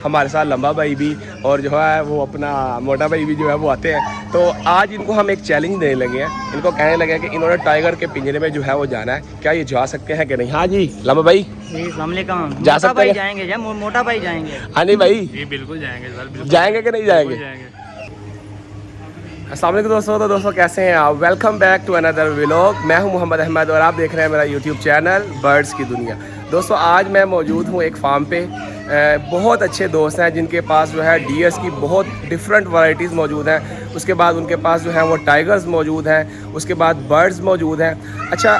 हमारे साथ लंबा भाई भी और जो है वो अपना मोटा भाई भी जो है वो आते हैं। तो आज इनको हम एक चैलेंज देने लगे हैं। इनको कहने लगे कि इन्होंने टाइगर के पिंजरे में जो है वो जाना है। क्या ये जा सकते हैं कि नहीं? हाँ जी लंबा भाई जा सकते हैं? जाएंगे, मोटा भाई जाएंगे। हाँ नहीं भाई जी बिल्कुल जाएंगे सर, बिल्कुल जाएंगे कि नहीं जाएंगे? अस्सलाम वालेकुम दोस्तों। तो दोस्तों कैसे हैं आप? Welcome back to another vlog. मैं हूं मोहम्मद अहमद और आप देख रहे हैं मेरा यूट्यूब चैनल बर्ड्स की दुनिया। दोस्तों आज मैं मौजूद हूं एक फार्म पे। बहुत अच्छे दोस्त हैं जिनके पास जो है डियर्स की बहुत डिफरेंट वैरायटीज़ मौजूद हैं। उसके बाद उनके पास जो है वो टाइगर्स मौजूद हैं। उसके बाद बर्ड्स मौजूद हैं। अच्छा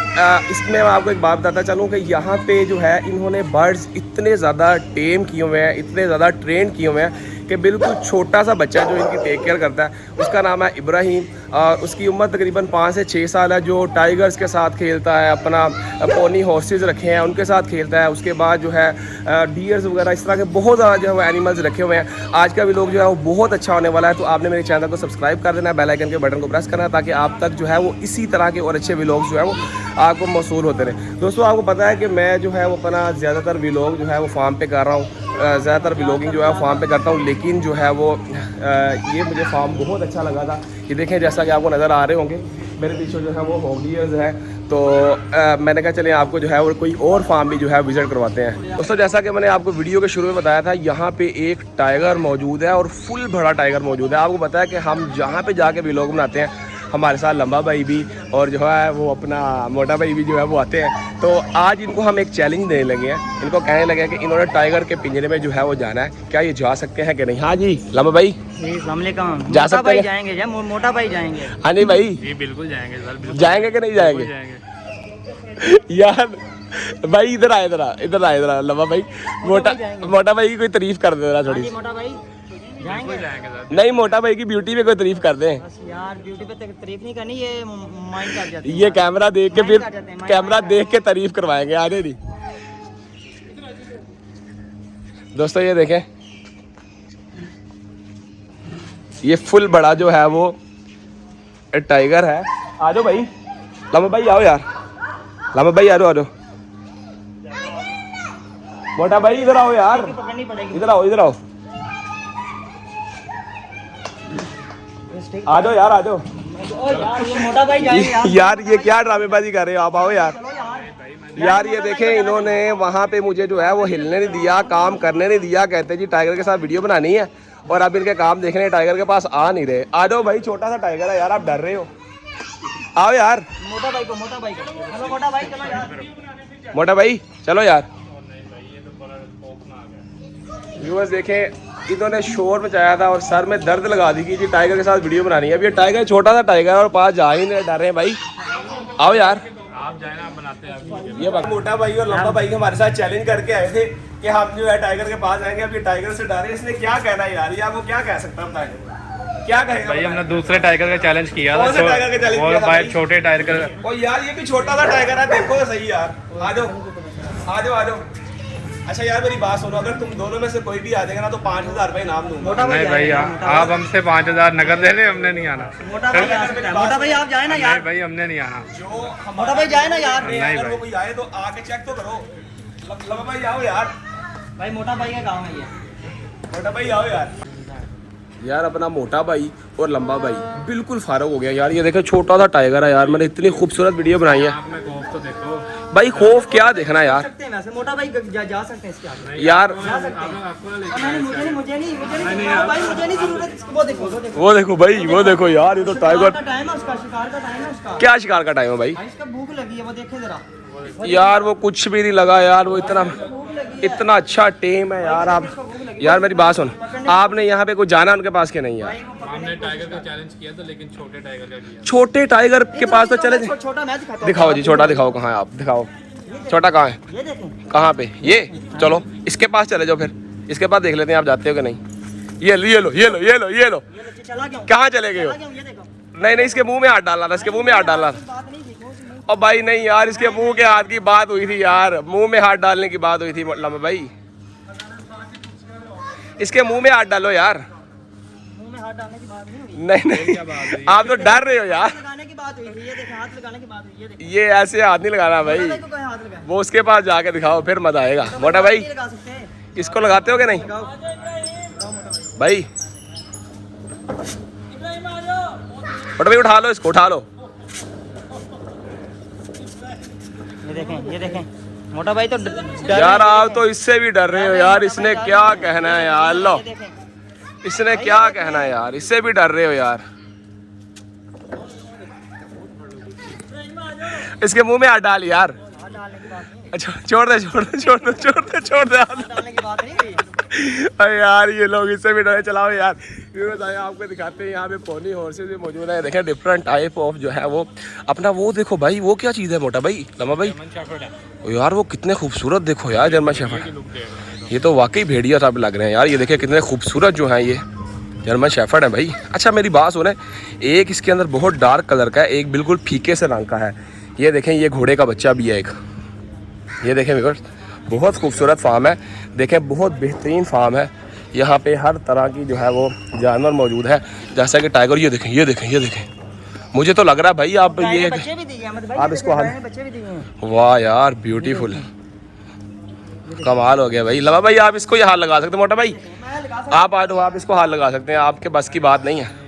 इसमें मैं आपको एक बात बताता चलूँ कि यहाँ पे जो है इन्होंने बर्ड्स इतने ज़्यादा टेम किए हुए हैं, इतने ज़्यादा ट्रेन किए हुए हैं कि बिल्कुल छोटा सा बच्चा जो इनकी टेक केयर करता है उसका नाम है इब्राहिम। और उसकी उम्र तकरीबन 5 से 6 साल है। जो टाइगर्स के साथ खेलता है, अपना पोनी हॉर्सेस रखे हैं उनके साथ खेलता है। उसके बाद जो है डियर्स वगैरह इस तरह के बहुत ज़्यादा जो है वो एनिमल्स रखे हुए हैं। आज का भी लोग जो है वो बहुत अच्छा होने वाला है। तो आपने मेरे चैनल को सब्सक्राइब कर देना है, बेल आइकन के बटन को प्रेस करना है ताकि आप तक जो है वो इसी तरह के और अच्छे व्लॉग्स जो है वो आपको मौसूल होते रहे। दोस्तों आपको पता है कि मैं जो है वो अपना ज़्यादातर व्लॉग जो है वो फार्म पे कर रहा हूँ। ज़्यादातर व्लॉगिंग जो है फार्म पे करता हूँ। लेकिन जो है वो ये मुझे फार्म बहुत अच्छा लगा था। ये देखें जैसा कि आपको नज़र आ रहे होंगे मेरे पीछे जो है वो हॉगियर्स है। तो मैंने कहा चलें आपको जो है वो कोई और फार्म भी जो है विज़िट करवाते हैं। दोस्तों जैसा कि मैंने आपको वीडियो के शुरू में बताया था, यहाँ पे एक टाइगर मौजूद है और फुल बड़ा टाइगर मौजूद है। आपको पता है कि हम जहाँ पे जाके व्लॉग बनाते हैं हमारे साथ लंबा भाई भी और जो है वो अपना मोटा भाई भी जो है वो आते हैं। तो आज इनको हम एक चैलेंज देने लगे हैं। इनको कहने लगे कि इन्होंने टाइगर के पिंजरे में जो है वो जाना है। क्या ये जा सकते हैं कि नहीं? हाँ जी लंबा भाई जा सकते हैं? जाएंगे, मोटा भाई जाएंगे। हाँ नहीं भाई जी बिल्कुल जाएंगे सर, बिल्कुल जाएंगे कि नहीं जाएंगे? यार भाई इधर आए लंबा भाई। मोटा भाई की कोई तारीफ कर दे रहा थोड़ी। मोटा भाई जाएंगे सर। नहीं मोटा भाई की ब्यूटी पे कोई तारीफ कर दें। बस यार ब्यूटी पे तारीफ नहीं करनी, ये माइंड कर जाते हैं। ये कैमरा देख के फिर कैमरा देख के तारीफ करवाएंगे। आने नहीं दोस्तों ये देखें ये फुल बड़ा जो है वो टाइगर है। आ जाओ भाई लंबा भाई आओ यार। लंबा भाई आ जाओ। मोटा भाई इधर आओ यार, इधर आओ आ जाओ यार, आ जाओ मोटा भाई जाएंगे यार। ये क्या ड्रामेबाजी कर रहे हो आप? आओ यार ये देखें इन्होंने वहाँ पे मुझे जो है वो हिलने नहीं दिया, काम करने नहीं दिया। कहते जी टाइगर के साथ वीडियो बनानी है और अब इनके काम देखने टाइगर के पास आ नहीं रहे। आ जाओ भाई, छोटा सा टाइगर है यार, आप डर रहे हो। आओ यार मोटा भाई को चलो मोटा भाई चलो यार। मोटा भाई चलो यार। व्यूअर्स देखें इन्होंने शोर मचाया था और सर में दर्द लगा दी कि जी टाइगर के साथ वीडियो बनानी है। अब ये टाइगर छोटा सा टाइगर और पास जा ही नहीं, डर रहे हैं भाई। आओ यार आप जाए ना, आप बनाते हैं। ये मोटा भाई और लंबा भाई हमारे साथ चैलेंज करके आए थे कि हम जो है टाइगर के पास आएंगे। अब ये टाइगर से डरे, इसने क्या कहना है यार? ये आपको क्या कह सकता है? क्या कहेगा भाई? हमने दूसरे टाइगर का चैलेंज किया था। कौन से टाइगर का चैलेंज किया था भाई भाई? छोटे टाइगर। और यार ये भी छोटा सा टाइगर है, देखो तो सही यार। आ जाओ। अच्छा यार मेरी बात सुनो, अगर तुम दोनों में से कोई भी आ जाएगा ना तो 5000 रुपए इनाम दूंगा। नहीं भाई आप हमसे 5000 नगद ले रहे, हमने नहीं आना। मोटा भाई आप जाए ना यार। नहीं भाई हमने नहीं आना। जो मोटा भाई जाए ना यार। नहीं अगर वो कोई आए तो आके चेक तो करो। लंबा भाई आओ यार। भाई मोटा भाई का काम है ये। मोटा भाई आओ यार अपना मोटा भाई और लंबा भाई बिल्कुल फारग हो गया यार। ये देखो छोटा सा टाइगर है यार। मैंने इतनी खूबसूरत वीडियो बनाई है। आपने खौफ तो देखो भाई, खौफ क्या देखना यार। सकते हैं वैसे मोटा भाई जा सकते हैं इसके आगे यार। मुझे नहीं जरूरत। वो देखो भाई, वो देखो यार, ये तो टाइगर का टाइम है उसका, शिकार का टाइम है उसका। क्या शिकार का टाइम है भाई? इसका भूख लगी है, वो देखे जरा यार। वो कुछ भी नहीं लगा यार, वो इतना अच्छा टेम है यार। आप यार मेरी बात सुन, आपने यहाँ पे कोई जाना उनके पास के नहीं यार? हमने टाइगर का चैलेंज किया था लेकिन छोटे टाइगर का किया। छोटे टाइगर के पास तो चले। छोटा मैं दिखाता हूं। दिखाओ जी छोटा, दिखाओ कहाँ है आप, दिखाओ छोटा कहाँ है, ये देखें कहाँ पे? ये चलो इसके पास चले जाओ, फिर इसके पास देख लेते हैं आप जाते हो कि नहीं। ये लो चला गया कहाँ चले गए हो? ये देखो। नहीं इसके मुंह में हाथ डालना था, इसके मुंह में हाथ डालना था। बात नहीं देखो और भाई नहीं यार, इसके मुंह के हाथ की बात हुई थी यार, मुंह में हाथ डालने की बात हुई थी। लंबा भाई इसके मुंह में हाथ डालो यार। मुंह में हाथ डालने की बात नहीं हुई। नहीं आप तो डर रहे हो यार। लगाने की बात हुई थी, ये देखो हाथ लगाने की बात हुई, ये देखो। ये ऐसे हाथ नहीं लगाना भाई, को कोई हाथ लगाए। वो उसके पास जाके दिखाओ फिर मजा आएगा। मोटा भाई लगा सकते हैं। इसको लगाते हो कि नहीं? लगाओ। भाई मोटा भाई उठा लो इसको, उठा लो। ये देखें मोटा भाई तो यार आप तो इससे भी डर रहे हो यार, इसने क्या कहना है यार, लो इसने क्या कहना है यार, इससे भी डर रहे हो यार। इसके मुंह में हाथ डाल यार। अच्छा छोड़ दे छोड़ दे छोड़ दे छोड़ दे छोड़ दे डालने की बात नहीं। अरे यार ये लोग इससे भी डरे। चलाओ यार, ये बताइए आपको दिखाते हैं यहाँ पे पोनी हॉर्सेस भी मौजूद है। देखें डिफरेंट टाइप ऑफ जो है वो अपना वो देखो भाई, वो क्या चीज़ है मोटा भाई, लम्बा भाई यार वो कितने खूबसूरत देखो यार जर्मन शेफर्ड। ये तो वाकई भेड़िया साहब लग रहे हैं यार। ये देखिए कितने खूबसूरत जो है ये जर्मन शेफर्ड है भाई। अच्छा मेरी बात सुने, एक इसके अंदर बहुत डार्क कलर का है, एक बिल्कुल फीके से रंग का है। ये देखें ये घोड़े का बच्चा भी है एक। ये देखें व्यूअर्स बहुत खूबसूरत फार्म है। देखें बहुत बेहतरीन फार्म है। यहाँ पे हर तरह की जो है वो जानवर मौजूद है, जैसा कि टाइगर। ये देखें ये देखें ये देखें, मुझे तो लग रहा है भाई आप ये बच्चे भी दिए हैं, आप इसको हाथ, बच्चे भी दिए हैं। वाह यार ब्यूटीफुल, कमाल हो गया भाई। लवा भाई आप इसको ये हाथ लगा सकते हैं मोटा भाई, आप आप इसको हाथ लगा सकते हैं। आपके बस की बात नहीं है,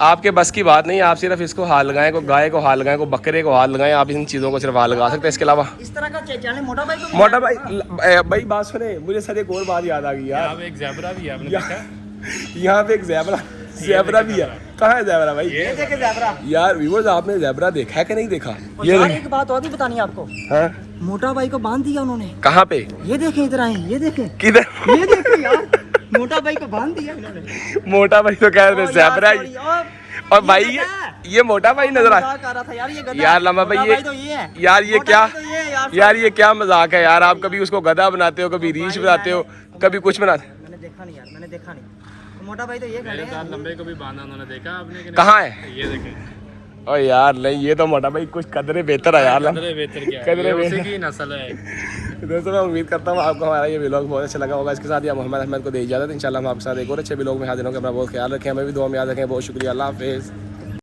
आपके बस की बात नहीं है। आप सिर्फ इसको हाथ लगाएं, को गाय को हाथ लगाएं, को बकरे को हाथ लगाएं, आप इन चीज़ों को सिर्फ हाथ लगा सकते हैं। इसके अलावा इस तरह का चैनल मोटा भाई को मोटा भाई भाई बात सुने, मुझे सर एक और बात याद आ गई यार। एक ज़ेब्रा भी है, आपने देखा? यहाँ पे एक ज़ेब्रा भी है। कहाँ है ज़ेब्रा भाई? ये देखे ज़ेब्रा। यार व्यूअर्स आपने ज़ेब्रा देखा है कि नहीं देखा? ये एक बात और भी बतानी है आपको। हाँ मोटा भाई को बांध दिया उन्होंने। कहाँ पे? ये देखें इधर आए, ये देखें किधर? ये देखें यार, मोटा भाई को बांध दिया इन्होंने। मोटा भाई तो कह रहे थे ज़ेब्रा ही। और भाई ये मोटा भाई नजर आ रहा था यार। ये गधा यार लम्बा भाई ये तो ये है यार, ये क्या यार ये क्या मजाक है यार। आप कभी उसको गधा बनाते हो, कभी रीछ बनाते हो, कभी कुछ बनाते। मैंने देखा नहीं यार, मैंने देखा नहीं। मोटा भाई तो ये खड़े हैं। लंबे को भी बांधा उन्होंने, देखा आपने? कहाँ है? ये देखें। ओ यार नहीं, ये तो मोटा भाई कुछ कदरे बेहतर है यार। कदरे बेहतर क्या है, कदरे ये उसी बेहतर की नस्ल है। दोस्तों मैं उम्मीद करता हूँ आपको हमारा ये व्लॉग बहुत अच्छा लगा होगा। इसके साथ ही मोहम्मद अहमद को दे इजाज़त। इंशाल्लाह हम आपके साथ एक और अच्छे व्लॉग में हाजिर होंगे। अपना बहुत ख्याल रखें, हमें भी दुआ में याद रखें। बहुत शुक्रिया, अल्लाह हाफिज़।